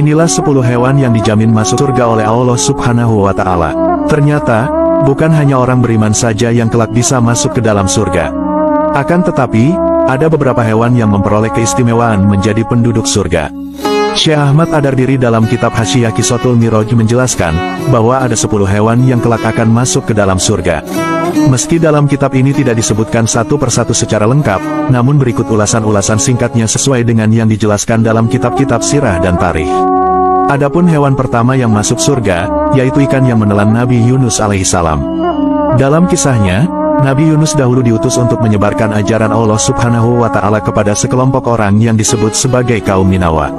Inilah 10 hewan yang dijamin masuk surga oleh Allah Subhanahu wa Ta'ala. Ternyata, bukan hanya orang beriman saja yang kelak bisa masuk ke dalam surga. Akan tetapi, ada beberapa hewan yang memperoleh keistimewaan menjadi penduduk surga. Syekh Ahmad Ad-Dardiri dalam kitab Hasyiah Qisatul Miraj menjelaskan, bahwa ada 10 hewan yang kelak akan masuk ke dalam surga. Meski dalam kitab ini tidak disebutkan satu persatu secara lengkap, namun berikut ulasan-ulasan singkatnya sesuai dengan yang dijelaskan dalam kitab-kitab sirah dan tarikh. Adapun hewan pertama yang masuk surga, yaitu ikan yang menelan Nabi Yunus alaihissalam. Dalam kisahnya, Nabi Yunus dahulu diutus untuk menyebarkan ajaran Allah Subhanahu wa Ta'ala kepada sekelompok orang yang disebut sebagai kaum Ninawa.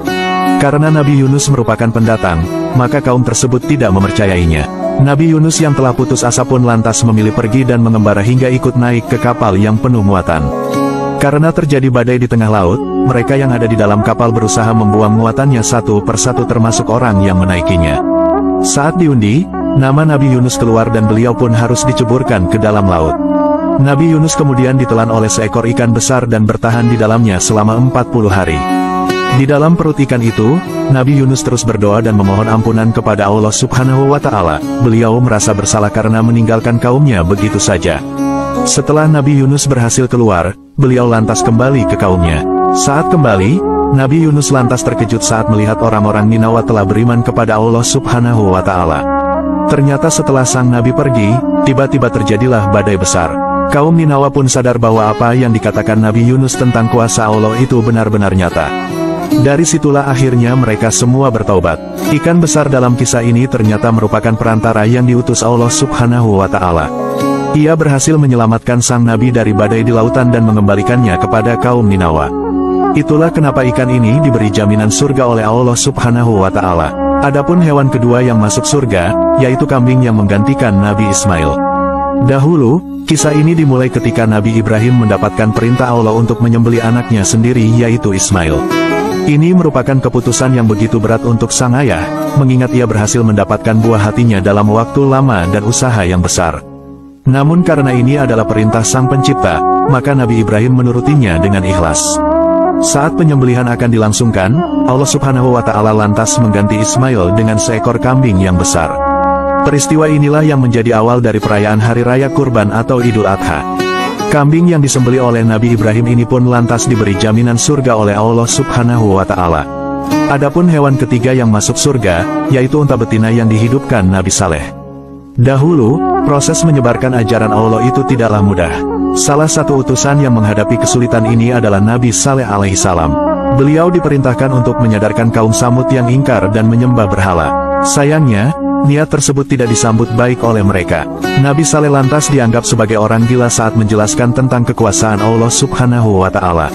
Karena Nabi Yunus merupakan pendatang, maka kaum tersebut tidak mempercayainya. Nabi Yunus yang telah putus asa pun lantas memilih pergi dan mengembara hingga ikut naik ke kapal yang penuh muatan. Karena terjadi badai di tengah laut, mereka yang ada di dalam kapal berusaha membuang muatannya satu persatu termasuk orang yang menaikinya. Saat diundi, nama Nabi Yunus keluar dan beliau pun harus diceburkan ke dalam laut. Nabi Yunus kemudian ditelan oleh seekor ikan besar dan bertahan di dalamnya selama 40 hari. Di dalam perut ikan itu, Nabi Yunus terus berdoa dan memohon ampunan kepada Allah Subhanahu wa Ta'ala. Beliau merasa bersalah karena meninggalkan kaumnya begitu saja. Setelah Nabi Yunus berhasil keluar, beliau lantas kembali ke kaumnya. Saat kembali, Nabi Yunus lantas terkejut saat melihat orang-orang Ninawa telah beriman kepada Allah Subhanahu wa Ta'ala. Ternyata setelah sang Nabi pergi, tiba-tiba terjadilah badai besar. Kaum Ninawa pun sadar bahwa apa yang dikatakan Nabi Yunus tentang kuasa Allah itu benar-benar nyata. Dari situlah akhirnya mereka semua bertaubat. Ikan besar dalam kisah ini ternyata merupakan perantara yang diutus Allah Subhanahu wa Ta'ala. Ia berhasil menyelamatkan sang Nabi dari badai di lautan dan mengembalikannya kepada kaum Ninawa. Itulah kenapa ikan ini diberi jaminan surga oleh Allah Subhanahu wa Ta'ala. Adapun hewan kedua yang masuk surga, yaitu kambing yang menggantikan Nabi Ismail. Dahulu, kisah ini dimulai ketika Nabi Ibrahim mendapatkan perintah Allah untuk menyembelih anaknya sendiri yaitu Ismail. Ini merupakan keputusan yang begitu berat untuk sang ayah, mengingat ia berhasil mendapatkan buah hatinya dalam waktu lama dan usaha yang besar. Namun karena ini adalah perintah sang pencipta, maka Nabi Ibrahim menurutinya dengan ikhlas. Saat penyembelihan akan dilangsungkan, Allah Subhanahu wa Ta'ala lantas mengganti Ismail dengan seekor kambing yang besar. Peristiwa inilah yang menjadi awal dari perayaan Hari Raya Kurban atau Idul Adha. Kambing yang disembelih oleh Nabi Ibrahim ini pun lantas diberi jaminan surga oleh Allah Subhanahu wa Ta'ala. Adapun hewan ketiga yang masuk surga, yaitu unta betina yang dihidupkan Nabi Saleh. Dahulu, proses menyebarkan ajaran Allah itu tidaklah mudah. Salah satu utusan yang menghadapi kesulitan ini adalah Nabi Saleh alaihissalam. Beliau diperintahkan untuk menyadarkan kaum Samud yang ingkar dan menyembah berhala. Sayangnya, niat tersebut tidak disambut baik oleh mereka. Nabi Saleh lantas dianggap sebagai orang gila saat menjelaskan tentang kekuasaan Allah Subhanahu wa Ta'ala.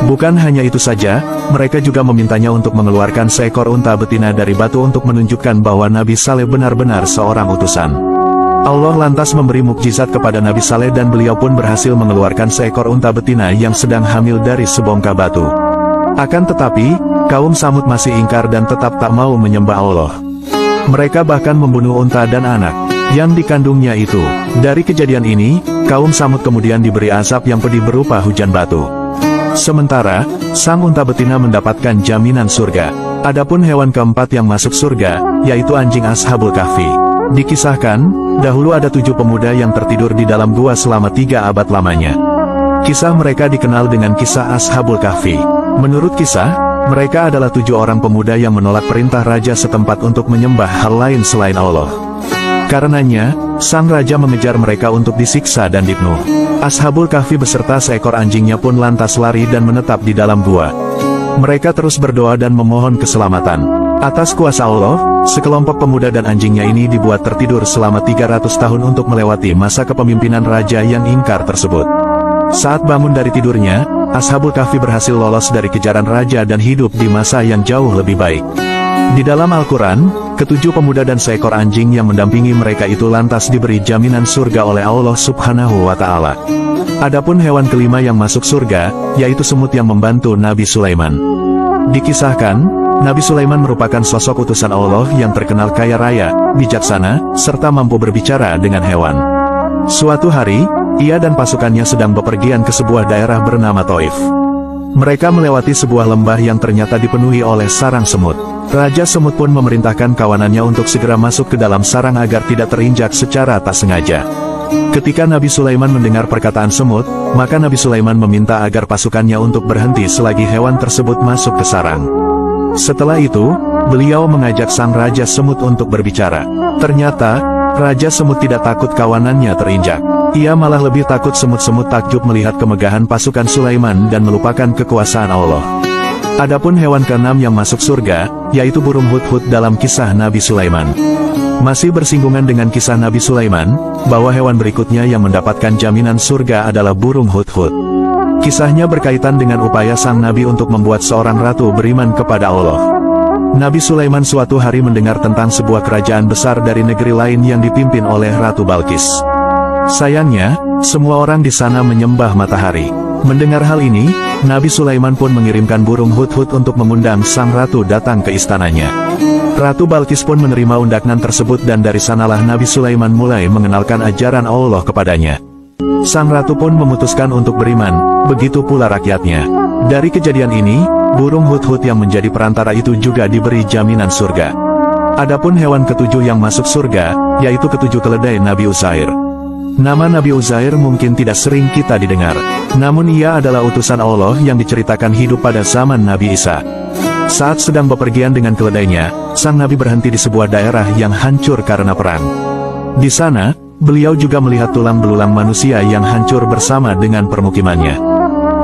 Bukan hanya itu saja, mereka juga memintanya untuk mengeluarkan seekor unta betina dari batu untuk menunjukkan bahwa Nabi Saleh benar-benar seorang utusan. Allah lantas memberi mukjizat kepada Nabi Saleh dan beliau pun berhasil mengeluarkan seekor unta betina yang sedang hamil dari sebongkah batu. Akan tetapi, kaum Samud masih ingkar dan tetap tak mau menyembah Allah. Mereka bahkan membunuh unta dan anak yang dikandungnya itu. Dari kejadian ini, kaum Samud kemudian diberi azab yang pedih berupa hujan batu. Sementara, sang unta betina mendapatkan jaminan surga. Adapun hewan keempat yang masuk surga, yaitu anjing Ashabul Kahfi. Dikisahkan, dahulu ada 7 pemuda yang tertidur di dalam gua selama 3 abad lamanya. Kisah mereka dikenal dengan kisah Ashabul Kahfi. Menurut kisah, mereka adalah 7 orang pemuda yang menolak perintah raja setempat untuk menyembah hal lain selain Allah. Karenanya, sang raja mengejar mereka untuk disiksa dan dibunuh. Ashabul Kahfi beserta seekor anjingnya pun lantas lari dan menetap di dalam gua. Mereka terus berdoa dan memohon keselamatan. Atas kuasa Allah, sekelompok pemuda dan anjingnya ini dibuat tertidur selama 300 tahun untuk melewati masa kepemimpinan raja yang ingkar tersebut. Saat bangun dari tidurnya, Ashabul Kahfi berhasil lolos dari kejaran raja dan hidup di masa yang jauh lebih baik. Di dalam Al-Quran, ke-7 pemuda dan seekor anjing yang mendampingi mereka itu lantas diberi jaminan surga oleh Allah Subhanahu wa Ta'ala. Adapun hewan kelima yang masuk surga, yaitu semut yang membantu Nabi Sulaiman. Dikisahkan, Nabi Sulaiman merupakan sosok utusan Allah yang terkenal kaya raya, bijaksana, serta mampu berbicara dengan hewan. Suatu hari, ia dan pasukannya sedang bepergian ke sebuah daerah bernama Taif. Mereka melewati sebuah lembah yang ternyata dipenuhi oleh sarang semut. Raja Semut pun memerintahkan kawanannya untuk segera masuk ke dalam sarang agar tidak terinjak secara tak sengaja. Ketika Nabi Sulaiman mendengar perkataan semut, maka Nabi Sulaiman meminta agar pasukannya untuk berhenti selagi hewan tersebut masuk ke sarang. Setelah itu, beliau mengajak sang Raja Semut untuk berbicara. Ternyata, Raja Semut tidak takut kawanannya terinjak. Ia malah lebih takut. Semut-semut takjub melihat kemegahan pasukan Sulaiman dan melupakan kekuasaan Allah. Adapun hewan keenam yang masuk surga, yaitu burung hudhud dalam kisah Nabi Sulaiman. Masih bersinggungan dengan kisah Nabi Sulaiman, bahwa hewan berikutnya yang mendapatkan jaminan surga adalah burung hudhud. Kisahnya berkaitan dengan upaya sang Nabi untuk membuat seorang ratu beriman kepada Allah. Nabi Sulaiman suatu hari mendengar tentang sebuah kerajaan besar dari negeri lain yang dipimpin oleh Ratu Balqis. Sayangnya, semua orang di sana menyembah matahari. Mendengar hal ini, Nabi Sulaiman pun mengirimkan burung hudhud untuk mengundang sang ratu datang ke istananya. Ratu Balqis pun menerima undangan tersebut dan dari sanalah Nabi Sulaiman mulai mengenalkan ajaran Allah kepadanya. Sang ratu pun memutuskan untuk beriman, begitu pula rakyatnya. Dari kejadian ini, burung hudhud yang menjadi perantara itu juga diberi jaminan surga. Adapun hewan ketujuh yang masuk surga, yaitu ketujuh keledai Nabi Uzair. Nama Nabi Uzair mungkin tidak sering kita didengar, namun ia adalah utusan Allah yang diceritakan hidup pada zaman Nabi Isa. Saat sedang bepergian dengan keledainya, sang Nabi berhenti di sebuah daerah yang hancur karena perang. Di sana, beliau juga melihat tulang belulang manusia yang hancur bersama dengan permukimannya.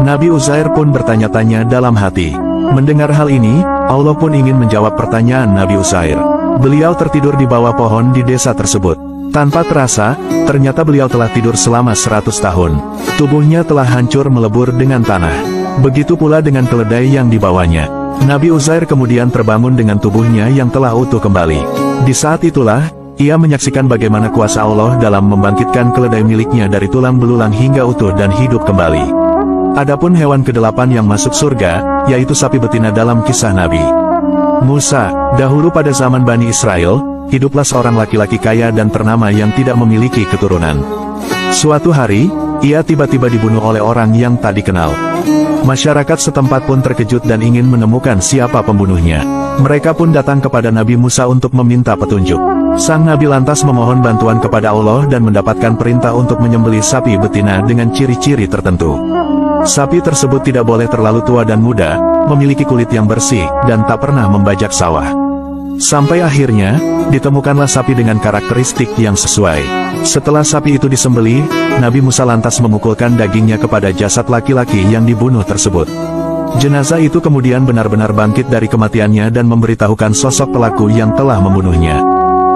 Nabi Uzair pun bertanya-tanya dalam hati. Mendengar hal ini, Allah pun ingin menjawab pertanyaan Nabi Uzair. Beliau tertidur di bawah pohon di desa tersebut. Tanpa terasa, ternyata beliau telah tidur selama 100 tahun. Tubuhnya telah hancur melebur dengan tanah. Begitu pula dengan keledai yang dibawanya. Nabi Uzair kemudian terbangun dengan tubuhnya yang telah utuh kembali. Di saat itulah, ia menyaksikan bagaimana kuasa Allah dalam membangkitkan keledai miliknya dari tulang belulang hingga utuh dan hidup kembali. Adapun hewan kedelapan yang masuk surga, yaitu sapi betina dalam kisah Nabi Musa. Dahulu pada zaman Bani Israel, hiduplah seorang laki-laki kaya dan ternama yang tidak memiliki keturunan. Suatu hari, ia tiba-tiba dibunuh oleh orang yang tak dikenal. Masyarakat setempat pun terkejut dan ingin menemukan siapa pembunuhnya. Mereka pun datang kepada Nabi Musa untuk meminta petunjuk. Sang Nabi lantas memohon bantuan kepada Allah dan mendapatkan perintah untuk menyembelih sapi betina dengan ciri-ciri tertentu. Sapi tersebut tidak boleh terlalu tua dan muda, memiliki kulit yang bersih, dan tak pernah membajak sawah. Sampai akhirnya, ditemukanlah sapi dengan karakteristik yang sesuai. Setelah sapi itu disembelih, Nabi Musa lantas memukulkan dagingnya kepada jasad laki-laki yang dibunuh tersebut. Jenazah itu kemudian benar-benar bangkit dari kematiannya dan memberitahukan sosok pelaku yang telah membunuhnya.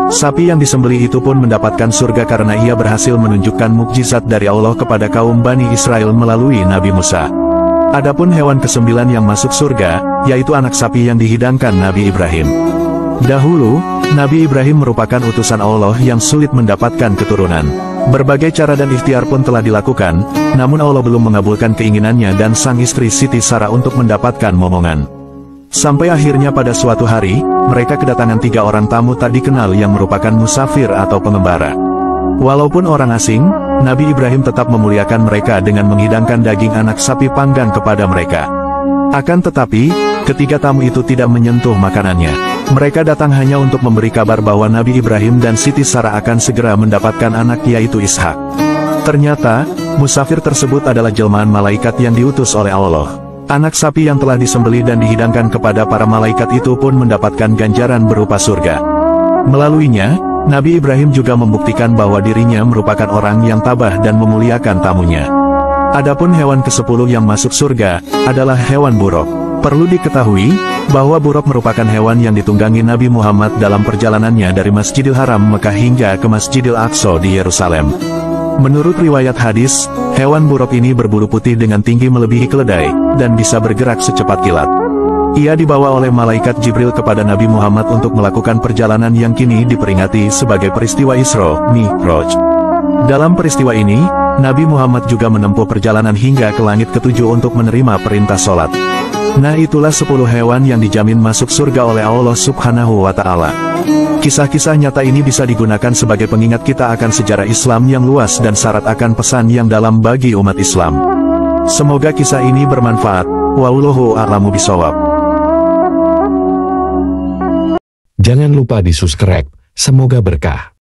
Sapi yang disembelih itu pun mendapatkan surga karena ia berhasil menunjukkan mukjizat dari Allah kepada kaum Bani Israel melalui Nabi Musa. Adapun hewan kesembilan yang masuk surga, yaitu anak sapi yang dihidangkan Nabi Ibrahim. Dahulu, Nabi Ibrahim merupakan utusan Allah yang sulit mendapatkan keturunan. Berbagai cara dan ikhtiar pun telah dilakukan, namun Allah belum mengabulkan keinginannya dan sang istri Siti Sarah untuk mendapatkan momongan. Sampai akhirnya pada suatu hari, mereka kedatangan 3 orang tamu tak dikenal yang merupakan musafir atau pengembara. Walaupun orang asing, Nabi Ibrahim tetap memuliakan mereka dengan menghidangkan daging anak sapi panggang kepada mereka. Akan tetapi, ketiga tamu itu tidak menyentuh makanannya. Mereka datang hanya untuk memberi kabar bahwa Nabi Ibrahim dan Siti Sarah akan segera mendapatkan anak yaitu Ishak. Ternyata, musafir tersebut adalah jelmaan malaikat yang diutus oleh Allah. Anak sapi yang telah disembelih dan dihidangkan kepada para malaikat itu pun mendapatkan ganjaran berupa surga. Melaluinya, Nabi Ibrahim juga membuktikan bahwa dirinya merupakan orang yang tabah dan memuliakan tamunya. Adapun hewan ke-10 yang masuk surga, adalah hewan buruk. Perlu diketahui, bahwa buruk merupakan hewan yang ditunggangi Nabi Muhammad dalam perjalanannya dari Masjidil Haram Mekah hingga ke Masjidil Aqsa di Yerusalem. Menurut riwayat hadis, hewan buruk ini berbulu putih dengan tinggi melebihi keledai, dan bisa bergerak secepat kilat. Ia dibawa oleh malaikat Jibril kepada Nabi Muhammad untuk melakukan perjalanan yang kini diperingati sebagai peristiwa Isra Mi'raj. Dalam peristiwa ini, Nabi Muhammad juga menempuh perjalanan hingga ke langit ke-7 untuk menerima perintah sholat. Nah, itulah 10 hewan yang dijamin masuk surga oleh Allah Subhanahu wa Ta'ala. Kisah-kisah nyata ini bisa digunakan sebagai pengingat kita akan sejarah Islam yang luas dan syarat akan pesan yang dalam bagi umat Islam. Semoga kisah ini bermanfaat. Wallahu a'lamu bishawab. Jangan lupa di subscribe, semoga berkah.